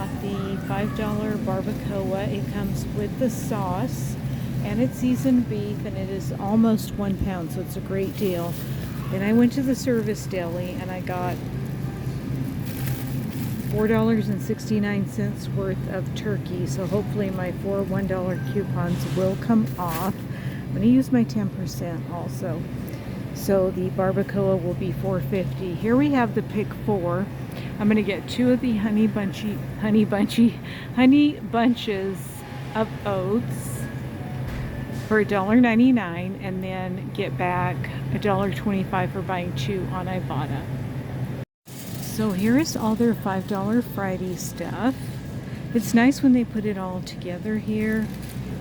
got the $5 barbacoa. It comes with the sauce, and it's seasoned beef, and it is almost 1 pound, so it's a great deal. Then I went to the service deli, and I got $4.69 worth of turkey, so hopefully my 4 $1 coupons will come off. I'm going to use my 10% also. So the barbacoa will be $4.50. Here we have the pick 4. I'm going to get 2 of the honey bunches of oats for $1.99, and then get back $1.25 for buying 2 on Ibotta. So here is all their $5 Friday stuff. It's nice when they put it all together here.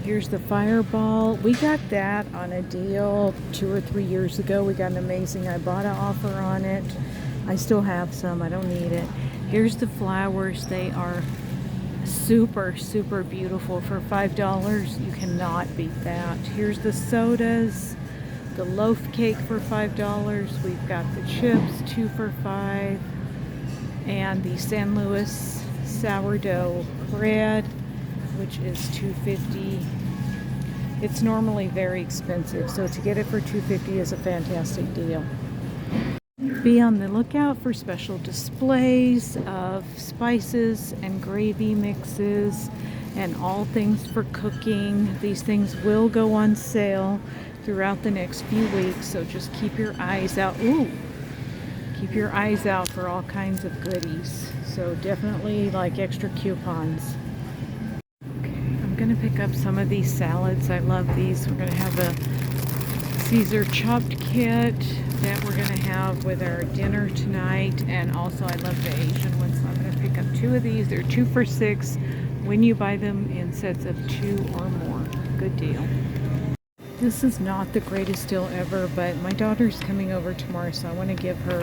Here's the Fireball. We got that on a deal 2 or 3 years ago. We got an amazing Ibotta offer on it. I still have some. I don't need it. Here's the flowers. They are super, super beautiful. For $5, you cannot beat that. Here's the sodas. The loaf cake for $5. We've got the chips, 2 for $5. And the San Luis sourdough bread, which is $2.50. It's normally very expensive, so to get it for $2.50 is a fantastic deal. Be on the lookout for special displays of spices and gravy mixes and all things for cooking. These things will go on sale throughout the next few weeks, so just keep your eyes out. Keep your eyes out for all kinds of goodies. So definitely like extra coupons. Okay, I'm gonna pick up some of these salads. I love these. We're gonna have a Caesar chopped kit that we're gonna have with our dinner tonight. And also I love the Asian ones, so I'm gonna pick up 2 of these. They're 2 for $6 when you buy them in sets of 2 or more. Good deal. This is not the greatest deal ever, but my daughter's coming over tomorrow, so I want to give her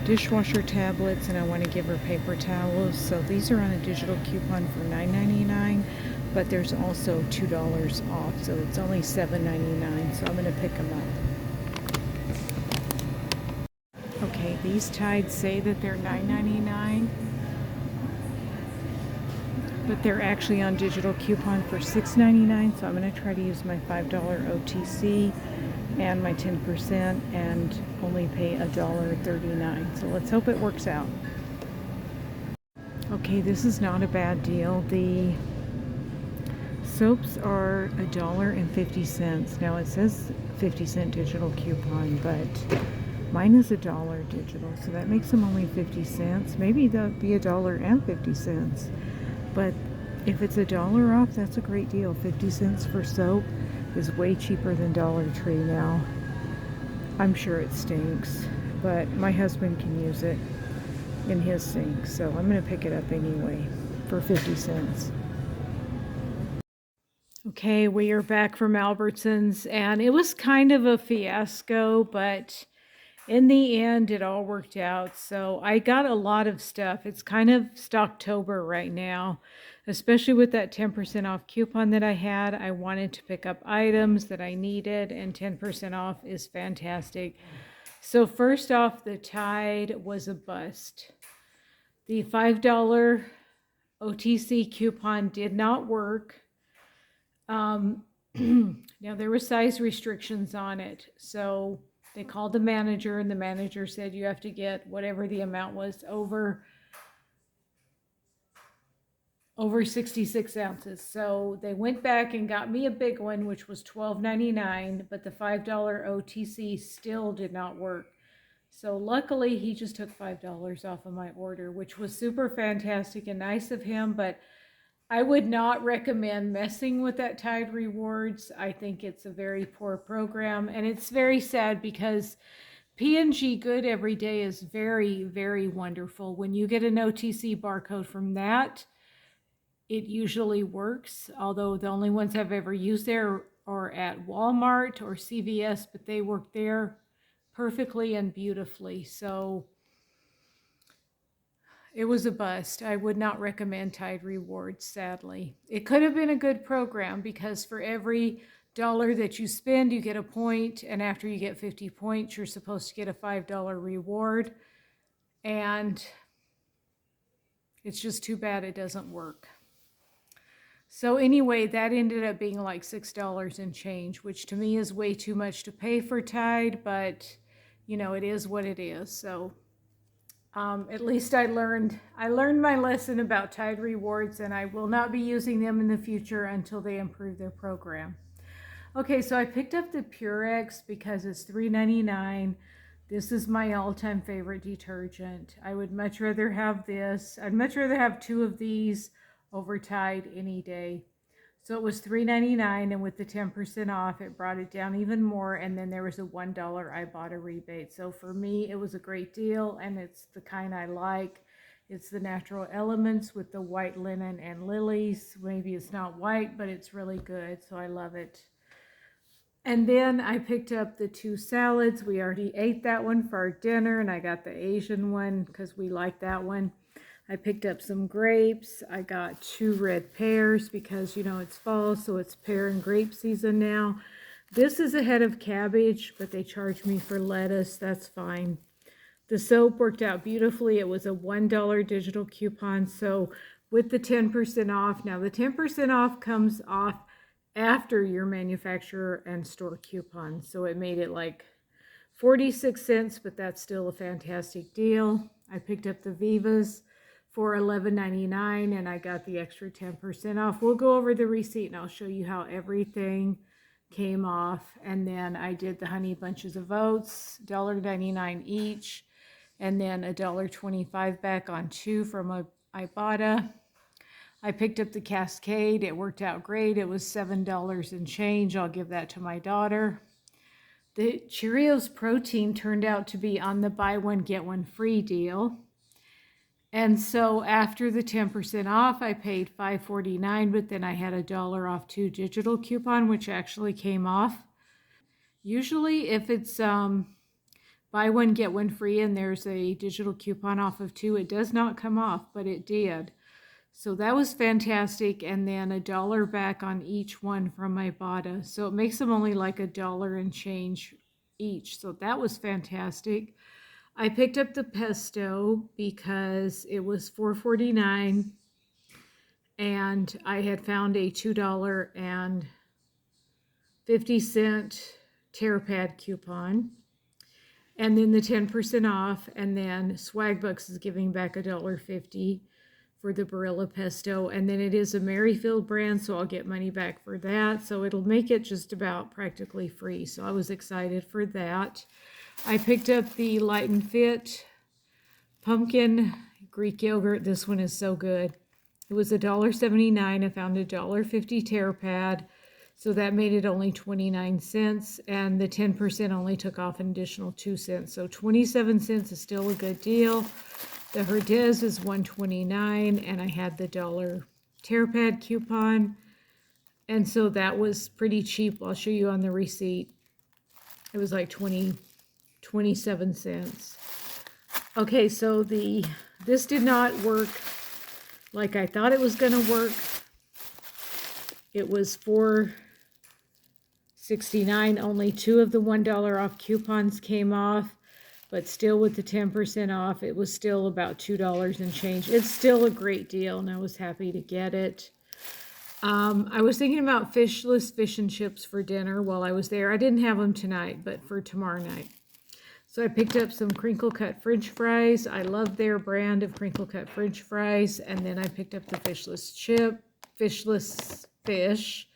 dishwasher tablets and I want to give her paper towels. So these are on a digital coupon for $9.99, but there's also $2 off, so it's only $7.99, so I'm going to pick them up. Okay, these Tides say that they're $9.99. but they're actually on digital coupon for $6.99, so I'm going to try to use my $5 OTC and my 10% and only pay $1.39. So let's hope it works out. Okay, this is not a bad deal. The soaps are $1.50. Now it says 50-cent digital coupon, but mine is $1 digital, so that makes them only 50 cents. Maybe that'll be $1.50. But if it's $1 off, that's a great deal. 50 cents for soap is way cheaper than Dollar Tree now. I'm sure it stinks, but my husband can use it in his sink, so I'm going to pick it up anyway for 50 cents. Okay, we are back from Albertsons, and it was kind of a fiasco, but in the end, it all worked out. So I got a lot of stuff. It's kind of Stocktober right now, especially with that 10% off coupon that I had. I wanted to pick up items that I needed, and 10% off is fantastic. So first off, the Tide was a bust. The $5 OTC coupon did not work. Now there were size restrictions on it, so they called the manager, and the manager said you have to get whatever the amount was over 66 ounces. So they went back and got me a big one, which was $12.99, but the $5 OTC still did not work. So luckily he just took $5 off of my order, which was super fantastic and nice of him, but I would not recommend messing with that Tide Rewards. I think it's a very poor program, and it's very sad because P&G Good Every Day is very, very wonderful. When you get an OTC barcode from that, it usually works, although the only ones I've ever used there are at Walmart or CVS, but they work there perfectly and beautifully. So it was a bust. I would not recommend Tide Rewards, sadly. It could have been a good program because for every dollar that you spend, you get a point, and after you get 50 points, you're supposed to get a $5 reward. And It's just too bad it doesn't work. So anyway, that ended up being like $6 and change, which to me is way too much to pay for Tide, but you know, it is what it is. So at least I learned my lesson about Tide Rewards, and I will not be using them in the future until they improve their program. Okay, so I picked up the Purex because it's $3.99. This is my all-time favorite detergent. I would much rather have this. I'd much rather have 2 of these over Tide any day. So it was $3.99, and with the 10% off, it brought it down even more, and then there was a $1 Ibotta rebate. So for me, it was a great deal, and it's the kind I like. It's the natural elements with the white linen and lilies. Maybe it's not white, but it's really good, so I love it. And then I picked up the 2 salads. We already ate that one for our dinner, and I got the Asian one because we like that one. I picked up some grapes. I got 2 red pears because, you know, it's fall, so it's pear and grape season now. This is ahead of cabbage, but they charged me for lettuce. That's fine. The soap worked out beautifully. It was a $1 digital coupon, so with the 10% off. Now, the 10% off comes off after your manufacturer and store coupon, so it made it like 46 cents, but that's still a fantastic deal. I picked up the Vivas for $11.99, and I got the extra 10% off. We'll go over the receipt, and I'll show you how everything came off. And then I did the Honey Bunches of Oats, $1.99 each, and then $1.25 back on 2 from Ibotta. I picked up the Cascade. It worked out great. It was $7 and change. I'll give that to my daughter. The Cheerios protein turned out to be on the buy one, get one free deal. And so after the 10% off, I paid $5.49, but then I had $1 off 2 digital coupon, which actually came off. Usually if it's buy one, get one free, and there's a digital coupon off of 2, it does not come off, but it did. So that was fantastic, and then $1 back on each one from Ibotta. So it makes them only like $1 and change each. So that was fantastic. I picked up the pesto because it was $4.49, and I had found a $2.50 TerraPad coupon. And then the 10% off, and then Swagbucks is giving back $1.50 for the Barilla pesto, and then it is a Merrifield brand, so I'll get money back for that. So it'll make it just about practically free. So I was excited for that. I picked up the Light and Fit pumpkin Greek yogurt. This one is so good. It was $1.79. I found $1.50 TerraPad, so that made it only 29 cents, and the 10% only took off an additional 2 cents. So 27 cents is still a good deal. The Herdez is $1.29, and I had the $1 TerraPad coupon, and so that was pretty cheap. I'll show you on the receipt. It was like 27 cents. Okay, so this did not work like I thought it was going to work. It was $4.69. Only 2 of the $1 off coupons came off, but still with the 10% off, it was still about $2 and change. It's still a great deal, and I was happy to get it. I was thinking about fishless fish and chips for dinner while I was there. I didn't have them tonight, but for tomorrow night. So I picked up some crinkle cut French fries. I love their brand of crinkle cut French fries. And then I picked up the fishless fish.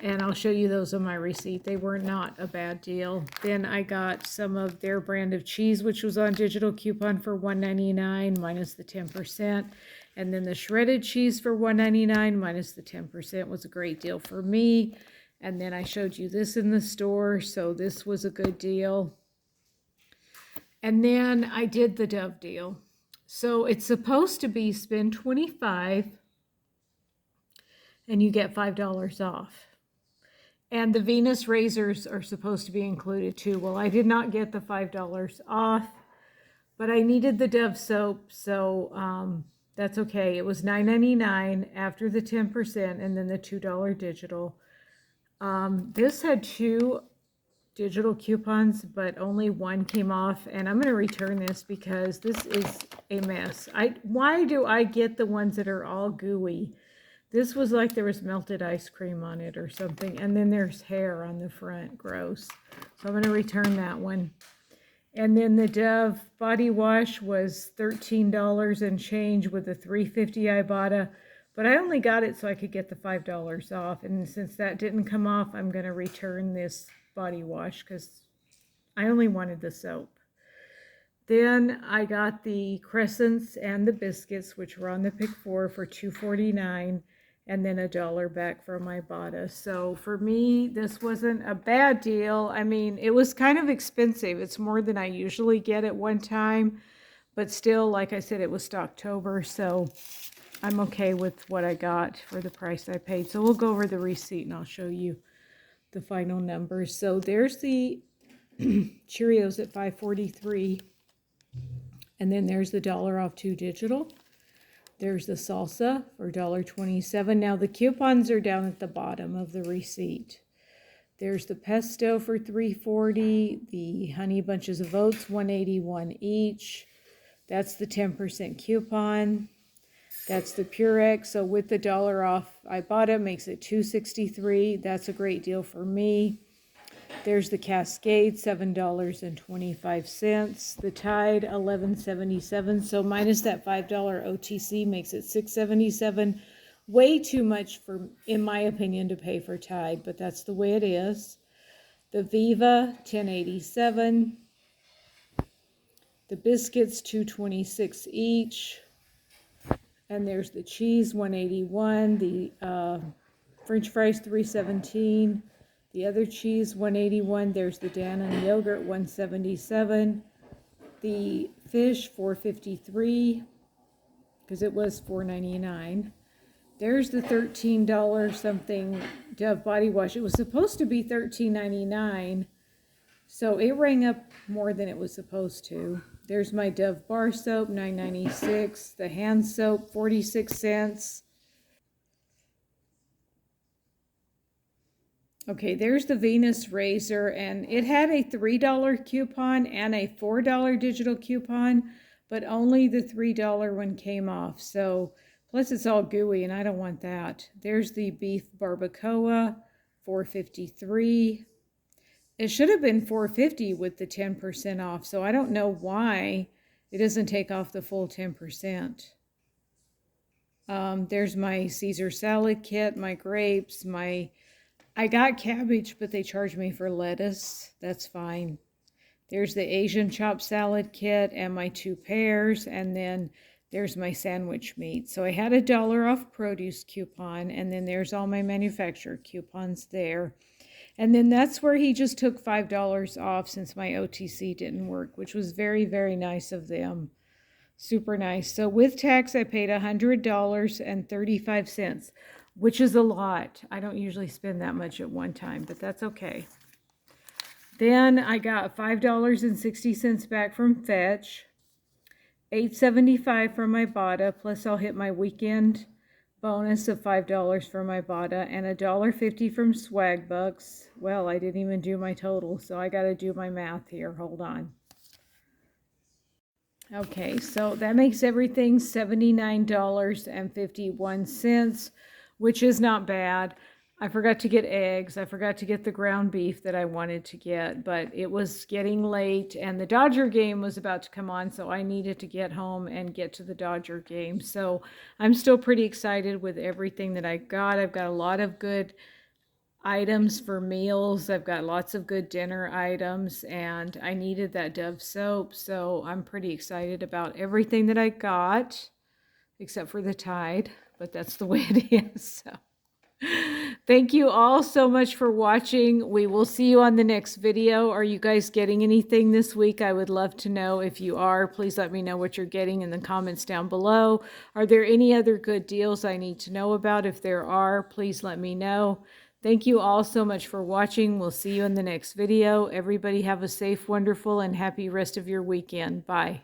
And I'll show you those on my receipt. They were not a bad deal. Then I got some of their brand of cheese, which was on digital coupon for $1.99 minus the 10%. And then the shredded cheese for $1.99 minus the 10% was a great deal for me. And then I showed you this in the store, so this was a good deal. And then I did the Dove deal. So it's supposed to be spend $25 and you get $5 off. And the Venus razors are supposed to be included too. Well, I did not get the $5 off, but I needed the Dove soap, so that's okay. It was $9.99 after the 10% and then the $2 digital. This had 2 digital coupons, but only 1 came off, and I'm going to return this because this is a mess. Why do I get the ones that are all gooey? This was like there was melted ice cream on it or something. And then there's hair on the front. Gross. So I'm going to return that one. And then the Dove body wash was $13 and change with the $3.50 Ibotta. But I only got it so I could get the $5 off. And since that didn't come off, I'm going to return this body wash because I only wanted the soap. Then I got the crescents and the biscuits, which were on the pick for $2.49, and then $1 back from Ibotta. So for me, this wasn't a bad deal. I mean, it was kind of expensive. It's more than I usually get at one time, but still, like I said, it was Stocktober, so I'm okay with what I got for the price I paid. So we'll go over the receipt and I'll show you the final numbers. So there's the Cheerios at $5.43. And then there's the $1 off 2 digital. There's the salsa for $1.27. Now the coupons are down at the bottom of the receipt. There's the pesto for $3.40. The honey bunches of oats, $1.81 each. That's the 10% coupon. That's the Purex. So with the $1 off Ibotta, makes it $2.63. That's a great deal for me. There's the Cascade, $7.25. The Tide, $11.77. So minus that $5 OTC makes it $6.77. Way too much for, in my opinion, to pay for Tide, but that's the way it is. The Viva, $10.87. The biscuits, $2.26 each. And there's the cheese, $1.81. The French fries, $3.17. The other cheese, $1.81. There's the Dannon yogurt, $1.77. The fish, $4.53, because it was $4.99. There's the $13 something Dove body wash. It was supposed to be $13.99, so it rang up more than it was supposed to. There's my Dove bar soap, $9.96. The hand soap, 46 cents. Okay, there's the Venus razor, and it had a $3 coupon and a $4 digital coupon, but only the $3 one came off. So, plus it's all gooey, and I don't want that. There's the beef barbacoa, $4.53. It should have been $4.50 with the 10% off, so I don't know why it doesn't take off the full 10%. There's my Caesar salad kit, my grapes, I got cabbage, but they charged me for lettuce. That's fine. There's the Asian chopped salad kit and my 2 pears, and then there's my sandwich meat. So I had a $1 off produce coupon, and then there's all my manufacturer coupons there. And then that's where he just took $5 off since my OTC didn't work, which was very, very nice of them. Super nice. So with tax, I paid $100.35, which is a lot. I don't usually spend that much at one time, but that's okay. Then I got $5.60 back from Fetch, $8.75 from Ibotta, plus I'll hit my weekend bonus of $5 from Ibotta, and $1.50 from Swag Bucks. Well, I didn't even do my total, so I got to do my math here. Hold on. Okay, so that makes everything $79.51, which is not bad. I forgot to get eggs. I forgot to get the ground beef that I wanted to get, but it was getting late and the Dodger game was about to come on, so I needed to get home and get to the Dodger game. So I'm still pretty excited with everything that I got. I've got a lot of good items for meals. I've got lots of good dinner items, and I needed that Dove soap, so I'm pretty excited about everything that I got, except for the Tide, but that's the way it is. So thank you all so much for watching. We will see you on the next video. Are you guys getting anything this week? I would love to know. If you are, please let me know what you're getting in the comments down below. Are there any other good deals I need to know about? If there are, please let me know. Thank you all so much for watching. We'll see you in the next video. Everybody have a safe, wonderful, and happy rest of your weekend. Bye.